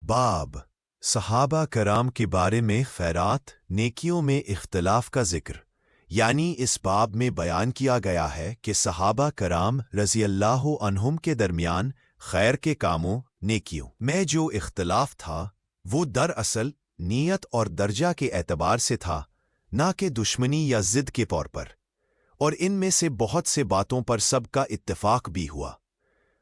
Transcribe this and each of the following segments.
बाब सहाबा कराम के बारे में खैरात नेकियों में इख्तलाफ का जिक्र। यानी इस बाब में बयान किया गया है कि सहाबा कराम रज़ी अल्लाह अन्हुम के दरमियान खैर के कामों नेकियों में जो इख्तलाफ था वो दरअसल नीयत और दर्जा के एतबार से था, ना कि दुश्मनी या जिद के तौर पर। और इनमें से बहुत से बातों पर सबका इत्तेफाक भी हुआ।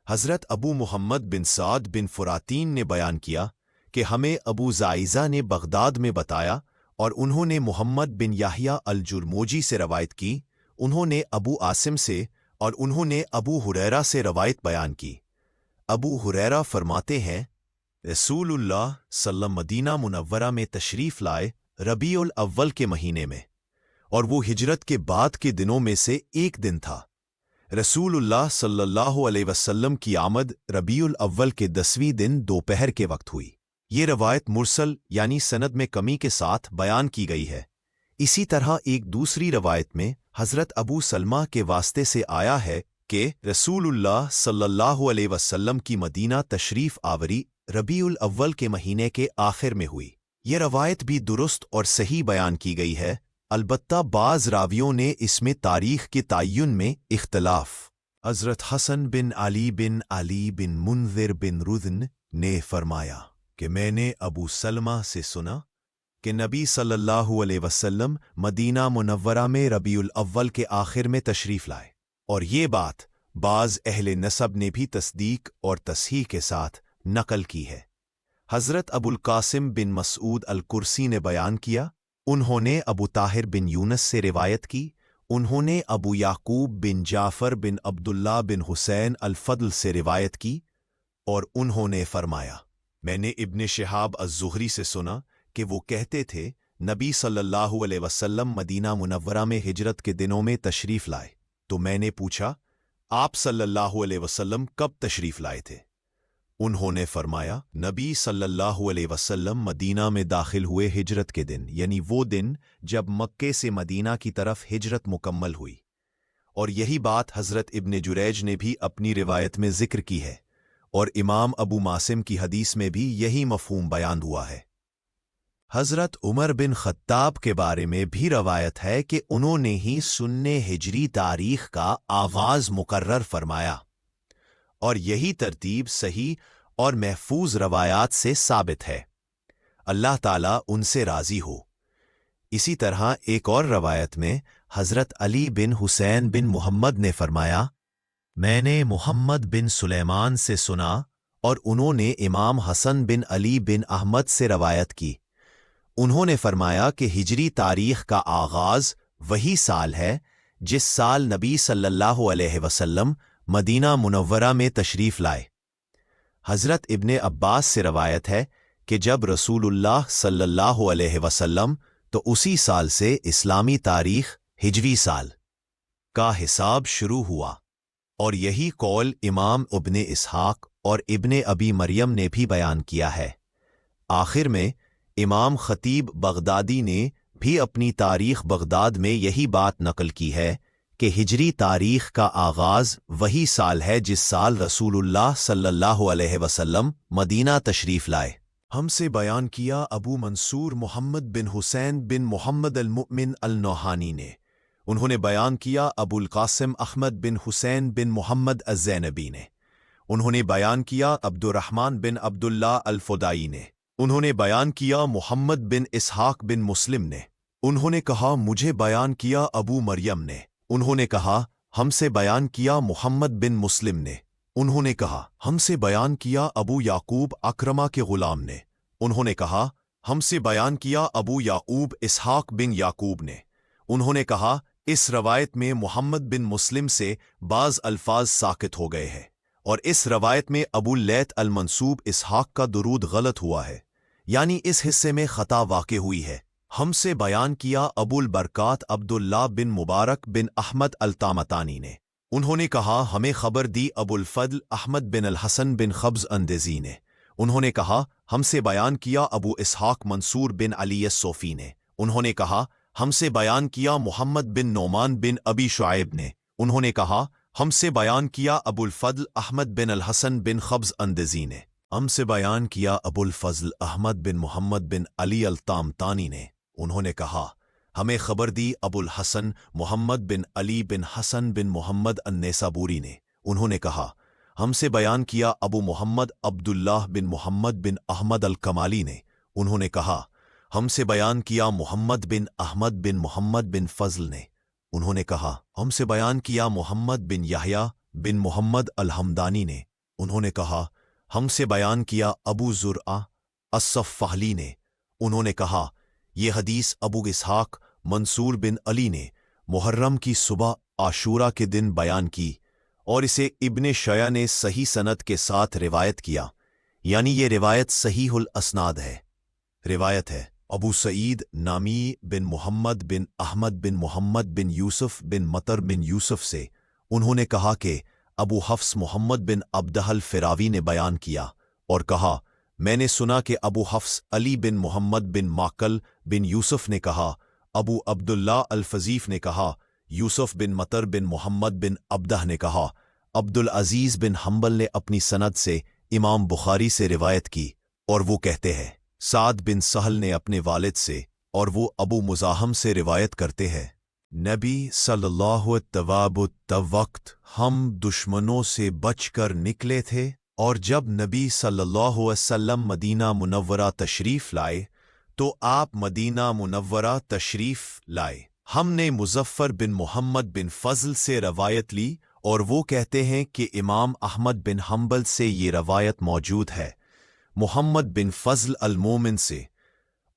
हज़रत अबू मुहम्मद बिन साद बिन फुरातीन ने बयान किया कि हमें अबू ज़ाइज़ा ने बगदाद में बताया और उन्होंने मुहम्मद बिन याहिया अल जुर्मोजी से रवायत की, उन्होंने अबू आसिम से और उन्होंने अबू हुरैरा से रवायत बयान की। अबू हुरैरा फरमाते हैं, रसूलुल्लाह सल्लल्लाहु मदीना मुनव्वरा में तशरीफ़ लाए रबीउल अव्वल के महीने में, और वो हिजरत के बाद के दिनों में से एक दिन था। रसूलुल्लाह सल्लल्लाहु अलैहि वसल्लम की आमद रबीउल अव्वल के 10वें दिन दोपहर के वक्त हुई। ये रवायत मुरसल यानी सनद में कमी के साथ बयान की गई है। इसी तरह एक दूसरी रवायत में हज़रत अबू सलमा के वास्ते से आया है कि रसूलुल्लाह सल्लल्लाहु अलैहि वसल्लम की मदीना तशरीफ़ आवरी रबीउल अव्वल के महीने के आखिर में हुई। ये रवायत भी दुरुस्त और सही बयान की गई है, अलबत्ता बाज़ रावियों ने इसमें तारीख़ के तयन में इख्तलाफ। हज़रत हसन बिन अली बिन मुंज़िर बिन रुज़न ने फरमाया कि मैंने अबू सलमा से सुना कि नबी सल्लल्लाहु अलैहि वसल्लम मदीना मुनव्वरा में रबीउल अव्वल के आखिर में तशरीफ़ लाए, और ये बात बाज़ अहले नसब ने भी तस्दीक और तस्हीह के साथ नकल की है। हज़रत अबुल कासिम बिन मसऊद अल कुर्सी ने बयान किया, उन्होंने अबू ताहिर बिन यूनस से रिवायत की, उन्होंने अबू याकूब बिन जाफ़र बिन अब्दुल्ला बिन हुसैन अल फद्ल से रिवायत की, और उन्होंने फरमाया, मैंने इब्न शिहाब अज़-ज़ुहरी से सुना कि वो कहते थे, नबी सल्लल्लाहु अलैहि वसल्लम मदीना मुनव्वरा में हिजरत के दिनों में तशरीफ़ लाए। तो मैंने पूछा, आप सल्लल्लाहु अलैहि वसल्लम कब तशरीफ़ लाए थे? उन्होंने फरमाया, नबी सल्लल्लाहु अलैहि वसल्लम मदीना में दाखिल हुए हिजरत के दिन, यानी वो दिन जब मक्के से मदीना की तरफ हिजरत मुकम्मल हुई। और यही बात हज़रत इब्न जुरैज ने भी अपनी रिवायत में जिक्र की है, और इमाम अबू मासिम की हदीस में भी यही मफ़हूम बयान हुआ है। हज़रत उमर बिन ख़त्ताब के बारे में भी रवायत है कि उन्होंने ही सुन्ने हिजरी तारीख़ का आगाज़ मुकर्रर फरमाया, और यही तरतीब सही और महफूज रवायात से साबित है। अल्लाह ताला उनसे राज़ी हो। इसी तरह एक और रवायत में हज़रत अली बिन हुसैन बिन मुहम्मद ने फरमाया, मैंने मुहम्मद बिन सुलेमान से सुना, और उन्होंने इमाम हसन बिन अली बिन अहमद से रवायत की। उन्होंने फरमाया कि हिजरी तारीख़ का आगाज़ वही साल है जिस साल नबी सल्लल्लाहु अलैहि वसल्लम मदीना मुनव्वरा में तशरीफ़ लाए। हज़रत इब्ने अब्बास से रवायत है कि जब रसूलुल्लाह सल्लल्लाहु अलैहि वसल्लम, तो उसी साल से इस्लामी तारीख़ हिजरी साल का हिसाब शुरू हुआ। और यही कौल इमाम इब्ने इसहाक और इब्ने अबी मरियम ने भी बयान किया है। आखिर में इमाम खतीब बगदादी ने भी अपनी तारीख़ बगदाद में यही बात नकल की है कि हिजरी तारीख़ का आगाज़ वही साल है जिस साल रसूलुल्लाह सल्लल्लाहु अलैहि वसल्लम मदीना तशरीफ़ लाए। हमसे बयान किया अबू मंसूर मुहम्मद बिन हुसैन बिन मुहम्मद अल मुअमिन अल नौहानी ने, उन्होंने बयान किया अबुल कासिम अहमद बिन हुसैन बिन मुहम्मद अज़-ज़ैनबी ने, उन्होंने बयान किया अब्दुर्रहमान बिन अब्दुल्ला अल फुदाई ने, उन्होंने बयान किया मुहम्मद बिन इसहाक बिन मुस्लिम ने, उन्होंने कहा मुझे बयान किया अबू मरियम ने, उन्होंने कहा हमसे बयान किया मुहम्मद बिन मुस्लिम ने, उन्होंने कहा हमसे बयान किया अबू याकूब अकरमा के गुलाम ने, उन्होंने कहा हमसे बयान किया अबू याकूब इसहाक बिन याकूब ने, उन्होंने कहा इस रवायत में मुहम्मद बिन मुस्लिम से बाज़ अल्फाज साकित हो गए हैं, और इस रवायत में अबू लैथ अल मंसूब इसहाक का दुरूद गलत हुआ है, यानी इस हिस्से में खता वाक़े हुई है। हमसे बयान किया अबुल बरकात अब्दुल्ला बिन मुबारक बिन अहमद अल तामतानी ने, उन्होंने कहा हमें खबर दी अबुल फद्ल अहमद बिन अल हसन बिन खब्ज़ अंदेज़ी ने, उन्होंने कहा हमसे बयान किया अबू इसहाक मंसूर बिन अली सोफ़ी ने, उन्होंने कहा हमसे बयान किया मुहम्मद बिन नोमान बिन अबी शुआइब ने, उन्होंने कहा हमसे बयान किया अबुल फद्ल अहमद बिन अल हसन बिन खब्ज़ अंदेज़ी ने। हमसे बयान किया अबुल फजल अहमद बिन मोहम्मद बिन अली अल-तामतानी ने। उन्होंने कहा, हमें खबर दी अबुल हसन मोहम्मद बिन अली बिन हसन बिन मोहम्मद अन्नेसाबूरी ने। उन्होंने कहा, हमसे बयान किया अबू मोहम्मद अब्दुल्लाह बिन मोहम्मद बिन अहमद अल कमाली ने। उन्होंने कहा, हमसे बयान किया मोहम्मद बिन अहमद बिन मोहम्मद बिन फजल ने। उन्होंने कहा, हमसे बयान किया मोहम्मद बिन याहया बिन मोहम्मद अल हमदानी ने। उन्होंने कहा, हमसे बयान किया अबू ज़ुरआ अस्सफ़ाहली ने। उन्होंने कहा, ये हदीस अबू इसहाक मंसूर बिन अली ने मुहर्रम की सुबह आशूरा के दिन बयान की और इसे इब्ने शया ने सही सनद के साथ रिवायत किया, यानी ये रिवायत सहीहुल असनाद है। रिवायत है अबू सईद नामी बिन मोहम्मद बिन अहमद बिन मोहम्मद बिन यूसुफ बिन मतर बिन यूसुफ से। उन्होंने कहा कि अबू हफ्स मोहम्मद बिन अब्दहल फिरावी ने बयान किया और कहा, मैंने सुना कि अबू हफ्स अली बिन मोहम्मद बिन माकल बिन यूसुफ ने कहा, अबू अब्दुल्ला अल फजीफ ने कहा, यूसुफ बिन मतर बिन मोहम्मद बिन अब्दह ने कहा। अब्दुल अजीज बिन हम्बल ने अपनी सनद से इमाम बुखारी से रिवायत की और वो कहते हैं, साद बिन सहल ने अपने वालिद से और वो अबू मुजाहम से रिवायत करते हैं, नबी सल्लल्लाहु अलैहि वक्त हम दुश्मनों से बचकर निकले थे और जब नबी सल्लल्लाहु अलैहि वसल्लम मदीना मुनव्वरा तशरीफ लाए तो आप मदीना मुनव्वरा तशरीफ लाए। हमने मुजफ्फर बिन मोहम्मद बिन फजल से रवायत ली और वो कहते हैं कि इमाम अहमद बिन हम्बल से ये रवायत मौजूद है, मोहम्मद बिन फजल अल मोमिन से।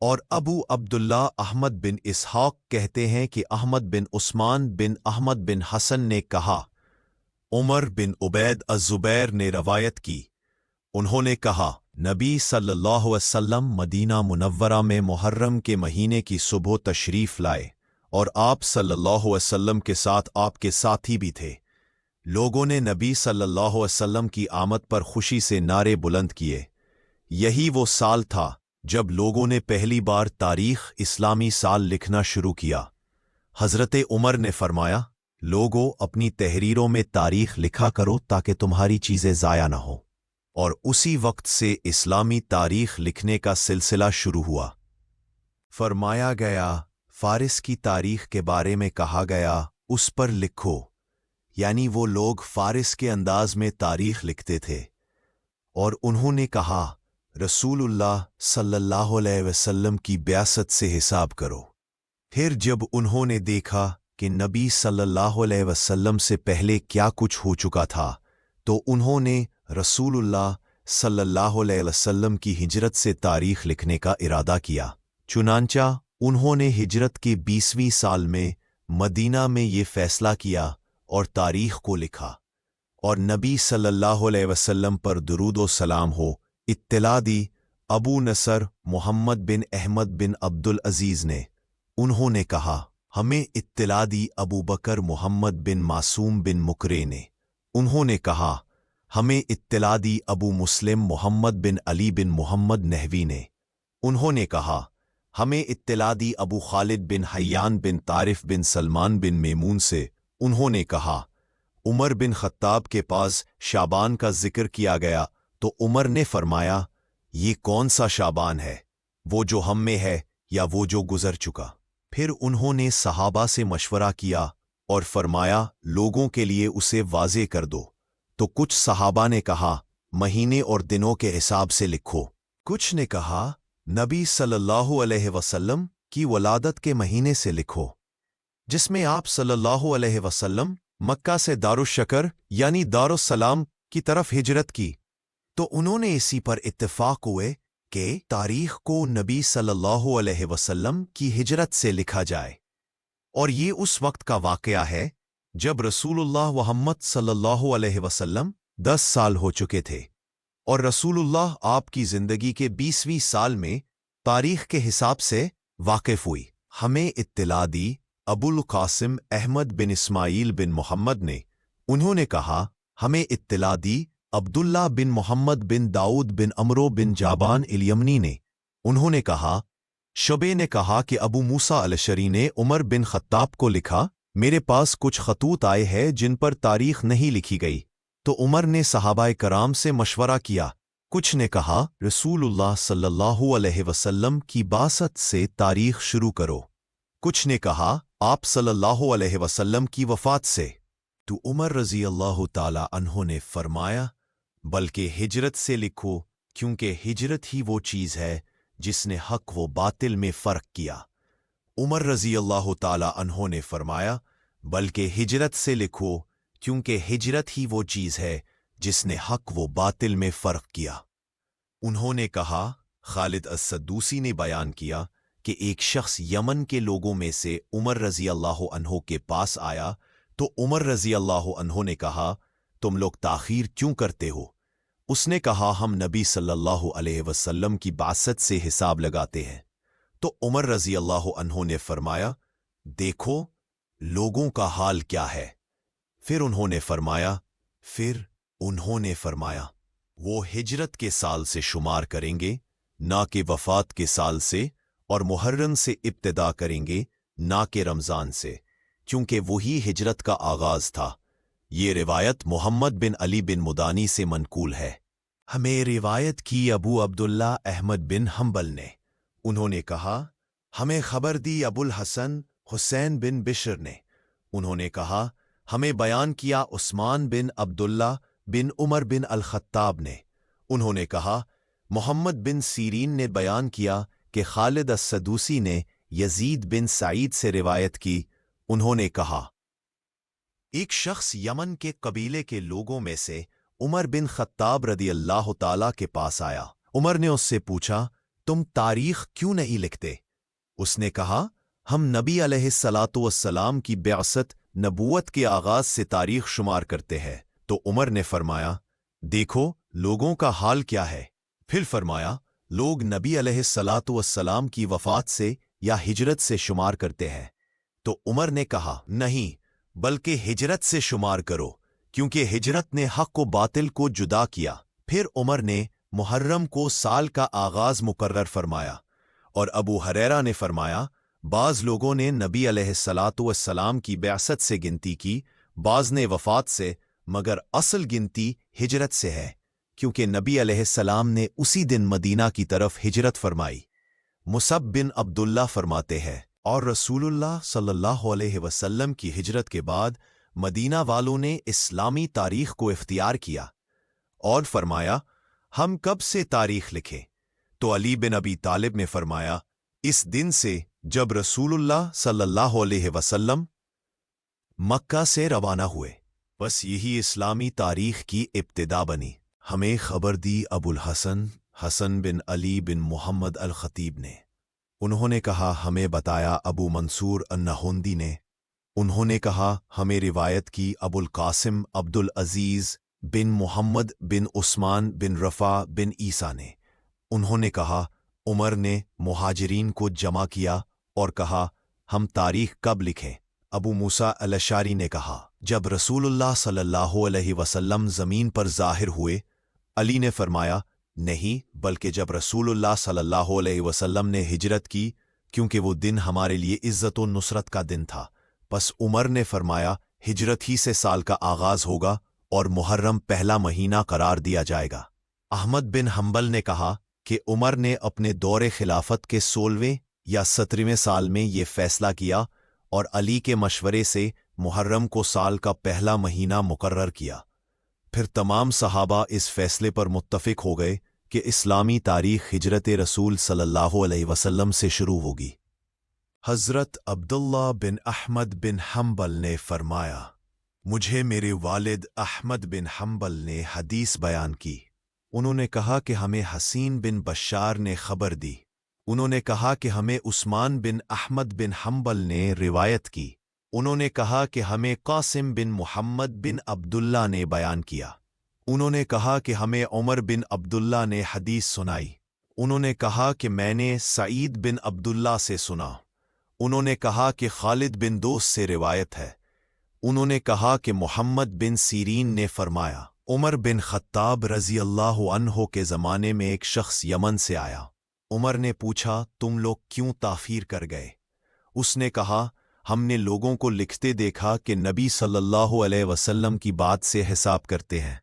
और अबू अब्दुल्ला अहमद बिन इसहाक कहते हैं कि अहमद बिन उस्मान बिन अहमद बिन हसन ने कहा, उमर बिन उबैद अज़ुबैर ने रवायत की। उन्होंने कहा, नबी सल्लल्लाहु अलैहि वसल्लम मदीना मुनव्वरा में मुहर्रम के महीने की सुबह तशरीफ लाए और आप सल्लल्लाहु अलैहि वसल्लम के साथ आपके साथी भी थे। लोगों ने नबी सल्लल्लाहु अलैहि वसल्लम की आमद पर खुशी से नारे बुलंद किए। यही वो साल था जब लोगों ने पहली बार तारीख इस्लामी साल लिखना शुरू किया। हज़रत उमर ने फरमाया, लोगों अपनी तहरीरों में तारीख लिखा करो ताकि तुम्हारी चीज़ें ज़ाया ना हो। और उसी वक्त से इस्लामी तारीख लिखने का सिलसिला शुरू हुआ। फरमाया गया, फारिस की तारीख के बारे में कहा गया, उस पर लिखो, यानी वो लोग फारिस के अंदाज में तारीख लिखते थे। और उन्होंने कहा, रसूलुल्लाह सल्लल्लाहु अलैहि वसल्लम की ब्यासत से हिसाब करो। फिर जब उन्होंने देखा कि नबी सल्लल्लाहु अलैहि वसल्लम से पहले क्या कुछ हो चुका था, तो उन्होंने रसूलुल्लाह सल्लल्लाहु अलैहि वसल्लम की हिजरत से तारीख लिखने का इरादा किया। चुनांचा उन्होंने हिजरत के 20वें साल में मदीना में ये फैसला किया और तारीख को लिखा। और नबी सल्लल्लाहु अलैहि वसल्लम पर दुरूद व सलाम हो इत्तला दी अबू नसर मोहम्मद बिन अहमद बिन अब्दुल अजीज ने। उन्होंने कहा, हमें इत्तला दी अबू बकर मोहम्मद बिन मासूम बिन मुकरे ने। उन्होंने कहा, हमें इत्तला दी अबू मुस्लिम मोहम्मद बिन अली बिन मोहम्मद नहवी ने। उन्होंने कहा, हमें इत्तला दी अबू खालिद बिन हय्यान बिन तारिफ बिन सलमान बिन मेमून से। उन्होंने कहा, उमर बिन खत्ताब के पास शाबान का जिक्र किया गया तो उमर ने फरमाया, ये कौन सा शाबान है, वो जो हम में है या वो जो गुजर चुका। फिर उन्होंने सहाबा से मशवरा किया और फरमाया, लोगों के लिए उसे वाज़े कर दो। तो कुछ सहाबा ने कहा, महीने और दिनों के हिसाब से लिखो। कुछ ने कहा, नबी सल्लल्लाहु अलैहि वसल्लम की वलादत के महीने से लिखो, जिसमें आप सल्लल्लाहु अलैहि वसल्लम मक्का से दारुश्शकर यानी दारुस्सलाम की तरफ हिजरत की। तो उन्होंने इसी पर इत्तेफाक हुए कि तारीख को नबी सल्लल्लाहु अलैहि वसल्लम की हिजरत से लिखा जाए। और ये उस वक्त का वाक़या है जब रसूलुल्लाह मुहम्मद सल्लल्लाहु अलैहि वसल्लम 10 साल हो चुके थे और रसूलुल्लाह आपकी ज़िंदगी के 20वें साल में तारीख के हिसाब से वाकिफ़ हुई। हमें इत्तला दी अबुल कासिम अहमद बिन इस्माइल बिन मोहम्मद ने। उन्होंने कहा, हमें इत्तला दी अब्दुल्ला बिन मोहम्मद बिन दाऊद बिन अमरो बिन जाबान इल-यमनी ने। उन्होंने कहा, शबे ने कहा कि अबू मूसा अल-अशरी ने उमर बिन खत्ताब को लिखा, मेरे पास कुछ खतूत आए हैं जिन पर तारीख नहीं लिखी गई। तो उमर ने सहाबाए कराम से मशवरा किया कुछ ने कहा रसूलुल्लाह सल्लल्लाहु अलैहि वसल्लम की बासत से तारीख शुरू करो। कुछ ने कहा आप सल्लल्लाहु अलैहि वसल्लम की वफात से। तो उमर रजी अल्लाह ताला अन्हो ने फरमाया बल्कि हिजरत से लिखो, क्योंकि हिजरत ही वो चीज़ है जिसने हक व बातिल में फ़र्क किया। उमर रजी अल्लाह ताला अन्हो ने फरमाया बल्कि हिजरत से लिखो, क्योंकि हिजरत ही वो चीज़ है जिसने हक व बातिल में फ़र्क किया। उन्होंने कहा खालिद अस-सद्दूसी ने बयान किया कि एक शख्स यमन के लोगों में से उमर रजी अल्लाह अन्हो के पास आया तो उमर रजी अल्लाह अन्हो ने कहा तुम लोग ताखीर क्यों करते हो? उसने कहा हम नबी सल्लल्लाहु अलैहि वसल्लम की बासत से हिसाब लगाते हैं। तो उमर रजी अल्लाह अन्हो ने फरमाया देखो लोगों का हाल क्या है। फिर उन्होंने फरमाया वो हिजरत के साल से शुमार करेंगे ना कि वफात के साल से, और मुहर्रम से इब्तिदा करेंगे ना कि रमज़ान से, क्योंकि वही हिजरत का आगाज था। ये रिवायत मोहम्मद बिन अली बिन मुदानी से मनकूल है। हमें रिवायत की अबू अब्दुल्ला अहमद बिन हम्बल ने। उन्होंने कहा हमें खबर दी अबुल हसन हुसैन बिन बिशर ने। उन्होंने कहा हमें बयान किया उस्मान बिन अब्दुल्ला बिन उमर बिन अल-खत्ताब ने। उन्होंने कहा मोहम्मद बिन सीरीन ने बयान किया कि खालिद अस-सदूसी ने यजीद बिन सईद से रिवायत की। उन्होंने कहा एक शख्स यमन के कबीले के लोगों में से उमर बिन खत्ताब रदी अल्लाह ताला के पास आया। उमर ने उससे पूछा तुम तारीख क्यों नहीं लिखते? उसने कहा हम नबी अलैहिस्सलातु वस्सलाम की ब्यासत नबूवत के आगाज से तारीख शुमार करते हैं। तो उमर ने फरमाया देखो लोगों का हाल क्या है। फिर फरमाया लोग नबी अलैहिस्सलातु वस्सलाम की वफात से या हिजरत से शुमार करते हैं। तो उमर ने कहा नहीं, बल्कि हिजरत से शुमार करो, क्योंकि हिजरत ने हक व बातिल को जुदा किया। फिर उमर ने मुहर्रम को साल का आगाज मुकर्रर फरमाया। और अबू हुरैरा ने फरमाया बाज लोगों ने नबी अलैहिस्सलातु वस्सलाम की ब्यासत से गिनती की, बाज ने वफात से, मगर असल गिनती हिजरत से है, क्योंकि नबी अलैहिस्सलाम ने उसी दिन मदीना की तरफ हिजरत फरमाई। मुसब बिन अब्दुल्ला फरमाते हैं और रसूलुल्लाह सल्लल्लाहु अलैहि वसल्लम की हिजरत के बाद मदीना वालों ने इस्लामी तारीख को इख्तियार किया और फरमाया हम कब से तारीख लिखें? तो अली बिन अबी तालिब ने फरमाया इस दिन से जब रसूलुल्लाह सल्लल्लाहु अलैहि वसल्लम मक्का से रवाना हुए। बस यही इस्लामी तारीख की इब्तिदा बनी। हमें खबर दी अबुल हसन बिन अली बिन मुहम्मद अल खतीब ने। उन्होंने कहा हमें बताया अबू मंसूर अन्नहुंदी ने। उन्होंने कहा हमें रिवायत की अबुल कासिम अब्दुल अजीज बिन मुहम्मद बिन उस्मान बिन रफ़ा बिन ईसा ने। उन्होंने कहा उमर ने मुहाजिरीन को जमा किया और कहा हम तारीख कब लिखें? अबू मूसा अल-अशआरी ने कहा जब रसूलुल्लाह सल्लल्लाहु अलैहि वसल्लम ज़मीन पर ज़ाहिर हुए। अली ने फरमाया नहीं, बल्कि जब रसूलुल्लाह सल्लल्लाहु अलैहि वसल्लम ने हिजरत की, क्योंकि वो दिन हमारे लिए इज़्ज़त और नुसरत का दिन था। बस उमर ने फरमाया हिजरत ही से साल का आगाज होगा और मुहर्रम पहला महीना करार दिया जाएगा। अहमद बिन हम्बल ने कहा कि उमर ने अपने दौरे खिलाफत के 16वें या 17वें साल में ये फैसला किया और अली के मशवरे से मुहर्रम को साल का पहला महीना मुकर्रर किया। फिर तमाम सहाबा इस फैसले पर मुत्तफिक हो गए कि इस्लामी तारीख हिजरत रसूल सल्लल्लाहु अलैहि वसल्लम से शुरू होगी। हज़रत अब्दुल्ला बिन अहमद बिन हम्बल ने फरमाया मुझे मेरे वालिद अहमद बिन हम्बल ने हदीस बयान की। उन्होंने कहा कि हमें हसीन बिन बशार ने खबर दी। उन्होंने कहा कि हमें उस्मान बिन अहमद बिन हम्बल ने रिवायत की। उन्होंने कहा कि हमें कासिम बिन मुहम्मद बिन अब्दुल्ला ने बयान किया। उन्होंने कहा कि हमें उमर बिन अब्दुल्ला ने हदीस सुनाई। उन्होंने कहा कि मैंने सईद बिन अब्दुल्ला से सुना। उन्होंने कहा कि खालिद बिन दोस्त से रिवायत है। उन्होंने कहा कि मोहम्मद बिन सीरीन ने फरमाया उमर बिन खत्ताब रजी अल्लाह अन्हो के ज़माने में एक शख्स यमन से आया। उमर ने पूछा तुम लोग क्यों ताख़ीर कर गए? उसने कहा हमने लोगों को लिखते देखा कि नबी सल्लल्लाहु अलैहि वसल्लम की बात से हिसाब करते हैं।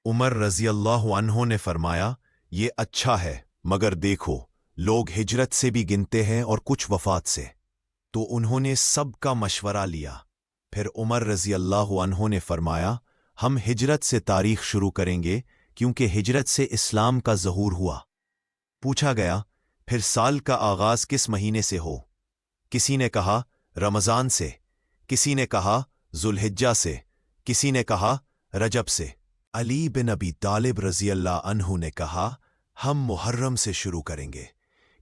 उमर रज़ियल्लाहु अन्हु ने फरमाया, ये अच्छा है, मगर देखो, लोग हिजरत से भी गिनते हैं और कुछ वफात से। तो उन्होंने सबका मशवरा लिया। फिर उमर रज़ियल्लाहु अन्हु ने फरमाया, हम हिजरत से तारीख शुरू करेंगे, क्योंकि हिजरत से इस्लाम का ज़हूर हुआ। पूछा गया, फिर साल का आगाज़ किस महीने से हो? किसी ने कहा रमज़ान से, किसी ने कहा ज़ुल्हिज्जा से, किसी ने कहा रजब से। अली बिन अबी तालिब रज़ियल्लाहु अन्हु ने कहा, हम मुहर्रम से शुरू करेंगे,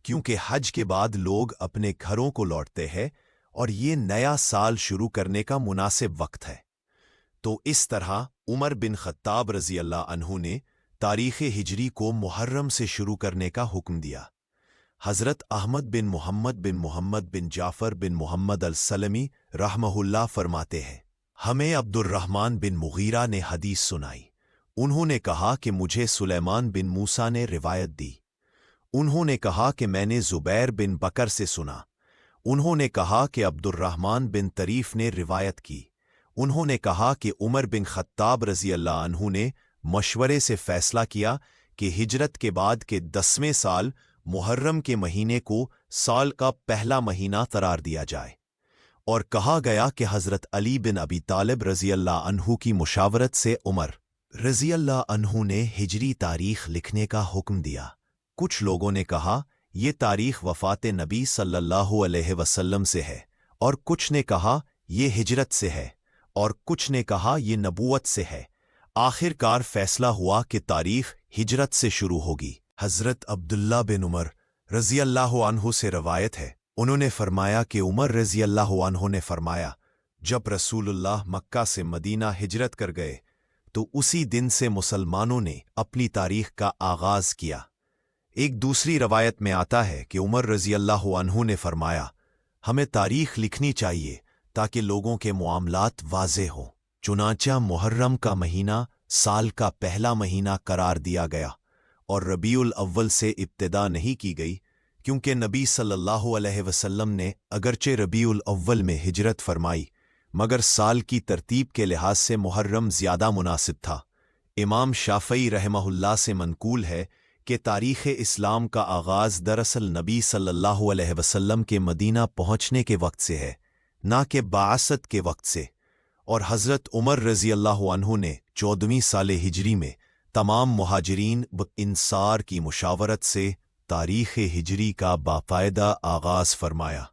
क्योंकि हज के बाद लोग अपने घरों को लौटते हैं और ये नया साल शुरू करने का मुनासिब वक्त है। तो इस तरह उमर बिन खत्ताब रज़ियल्लाहु अन्हु ने तारीख़ हिजरी को मुहर्रम से शुरू करने का हुक्म दिया। हज़रत अहमद बिन मोहम्मद बिन जाफ़र बिन मोहम्मद अल-सलमी रहमहुल्लाह फरमाते हैं, हमें अब्दुर्रहमान बिन मुगीरा ने हदीस सुनाई। उन्होंने कहा कि मुझे सुलेमान बिन मूसा ने रिवायत दी। उन्होंने कहा कि मैंने ज़ुबैर बिन बकर से सुना। उन्होंने कहा कि अब्दुर्रहमान बिन तरीफ ने रिवायत की। उन्होंने कहा कि उमर बिन खत्ताब रज़ियल्लाहु अन्हु ने मशवरे से फ़ैसला किया कि हिजरत के बाद के 10वें साल मुहर्रम के महीने को साल का पहला महीना करार दिया जाए। और कहा गया कि हज़रत अली बिन अबी तालिब रज़ियल्लाहु अन्हु की मुशावरत से उमर रज़ियल्लाहु अन्हु ने हिजरी तारीख लिखने का हुक्म दिया। कुछ लोगों ने कहा ये तारीख वफ़ात नबी सल्लल्लाहु अलैहि वसल्लम से है, और कुछ ने कहा ये हिजरत से है, और कुछ ने कहा ये नबूवत से है। आखिरकार फैसला हुआ कि तारीख हिजरत से शुरू होगी। हज़रत अब्दुल्ला बिन उमर रज़ियल्लाहु अन्हु से रवायत है, उन्होंने फरमाया कि उमर रज़ियल्लाहु अन्हु ने फरमाया, जब रसूलुल्लाह मक्का से मदीना हिजरत कर गए तो उसी दिन से मुसलमानों ने अपनी तारीख का आगाज़ किया। एक दूसरी रवायत में आता है कि उमर रज़ियल्लाहु अन्हु ने फरमाया, हमें तारीख लिखनी चाहिए ताकि लोगों के मामलात वाज़े हों। चुनांचा मुहर्रम का महीना साल का पहला महीना करार दिया गया और रबीउल अव्वल से इब्तिदा नहीं की गई, क्योंकि नबी सल्लल्लाहु अलैहि वसल्लम ने अगरचे रबीउल अव्वल में हिजरत फरमाई, मगर साल की तरतीब के लिहाज से मुहर्रम ज़्यादा मुनासिब था। इमाम शाफ़ई रहमहुल्लाह से मनकूल है कि तारीख़ इस्लाम का आगाज़ दरअसल नबी सल्लल्लाहु अलैहि वसल्लम के मदीना पहुँचने के वक्त से है, ना कि बाअसत के वक्त से। और हज़रत उमर रज़ियल्लाहु अन्हु ने 14वीं साल हिजरी में तमाम मुहाजिरीन व इंसार की मुशावरत से तारीख़ हिजरी का बाकायदा आगाज़ फरमाया।